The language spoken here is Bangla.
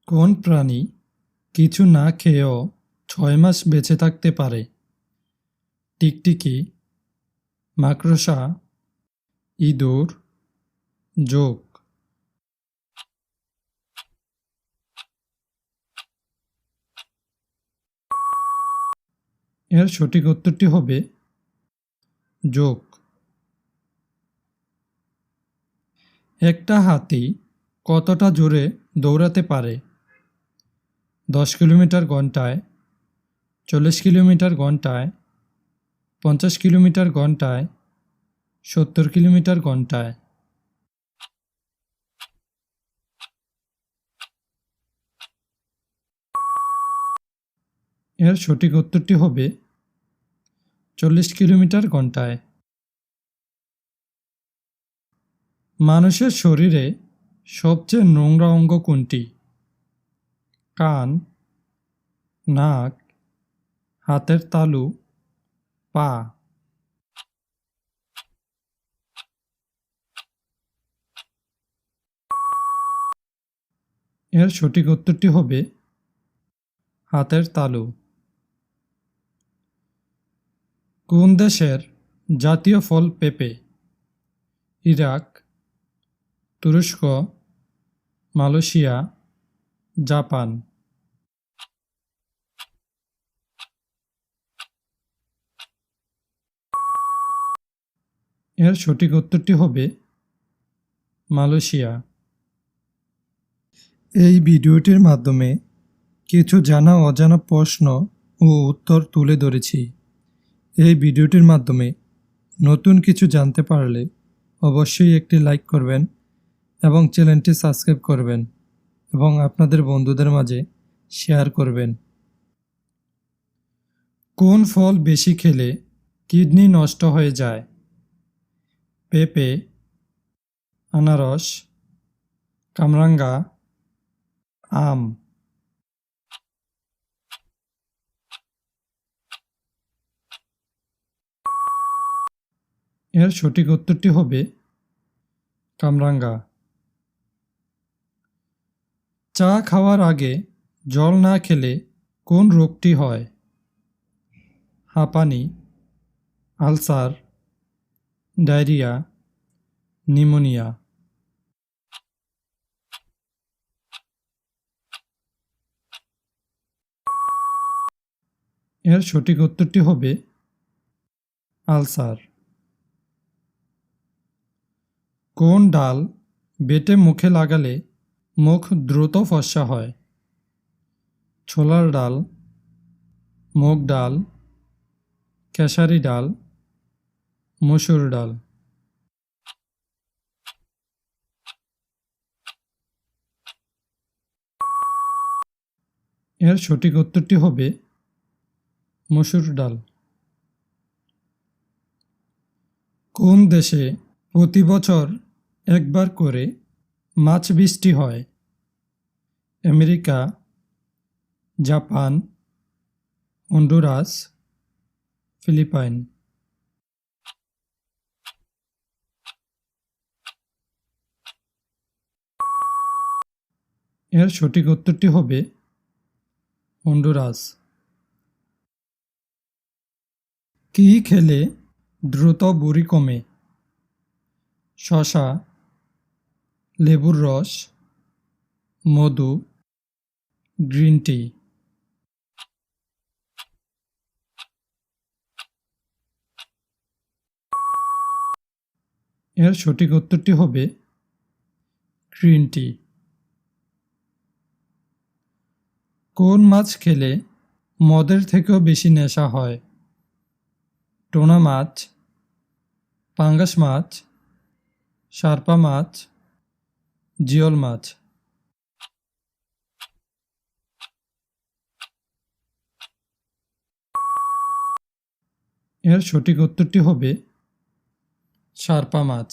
কোন প্রাণী কিছু না খেয়েও ৬ মাস বেঁচে থাকতে পারে? টিকটিকি, মাকড়সা, ইঁদুর, জোঁক। এর সঠিক উত্তরটি হবে জোঁক। একটা হাতি কতটা জোরে দৌড়াতে পারে? ১০ কিলোমিটার ঘন্টায়, ৪০ কিলোমিটার ঘন্টায়, ৫০ কিলোমিটার ঘন্টায়, ৭০ কিলোমিটার ঘন্টায়। এর সঠিক উত্তরটি হবে ৪০ কিলোমিটার ঘন্টায়। মানুষের শরীরে সবচেয়ে নোংরা অঙ্গ কোনটি? কান, নাক, হাতের তালু, পা। এর সঠিক উত্তরটি হবে হাতের তালু। কোন দেশের জাতীয় ফল পেঁপে? ইরাক, তুরস্ক, মালয়েশিয়া, জাপান। এর সঠিক উত্তরটি হবে মালয়েশিয়া। এই ভিডিওটির মাধ্যমে কিছু জানা অজানা প্রশ্ন ও উত্তর তুলে ধরেছি। এই ভিডিওটির মাধ্যমে নতুন কিছু জানতে পারলে অবশ্যই একটি লাইক করবেন এবং চ্যানেলটি সাবস্ক্রাইব করবেন এবং আপনাদের বন্ধুদের মাঝে শেয়ার করবেন। কোন ফল বেশি খেলে কিডনি নষ্ট হয়ে যায়? পেঁপে, আনারস, কামরাঙ্গা, আম। এর সঠিক উত্তরটি হবে কামরাঙ্গা। চা খাওয়ার আগে জল না খেলে কোন রোগটি হয়? হাঁপানি, আলসার, ডায়রিয়া, নিউমোনিয়া। এর সঠিক উত্তরটি হবে আলসার। কোন ডাল বেটে মুখে লাগালে মুখ দ্রুত ফর্সা হয়? ছোলার ডাল, মুগ ডাল, খেসারি ডাল, মসুর ডাল। এর সঠিক উত্তরটি হবে মসুর ডাল। কোন দেশে প্রতি বছর একবার করে মাছ বৃষ্টি হয়? America, Japan, Honduras, Philippines. এর সঠিক উত্তরটি হবে হন্ডুরাস। কী খেলে দ্রুত বুড়ি কমে? শসা, লেবুর রস, মধু, গ্রিন টি। এর সঠিক উত্তরটি হবে গ্রিন টি। কোন মাছ খেলে মদের থেকেও বেশি নেশা হয়? টোনা মাছ, পাঙ্গাস মাছ, শার্পা মাছ, জিওল মাছ। এর সঠিক উত্তরটি হবে শার্পা মাছ।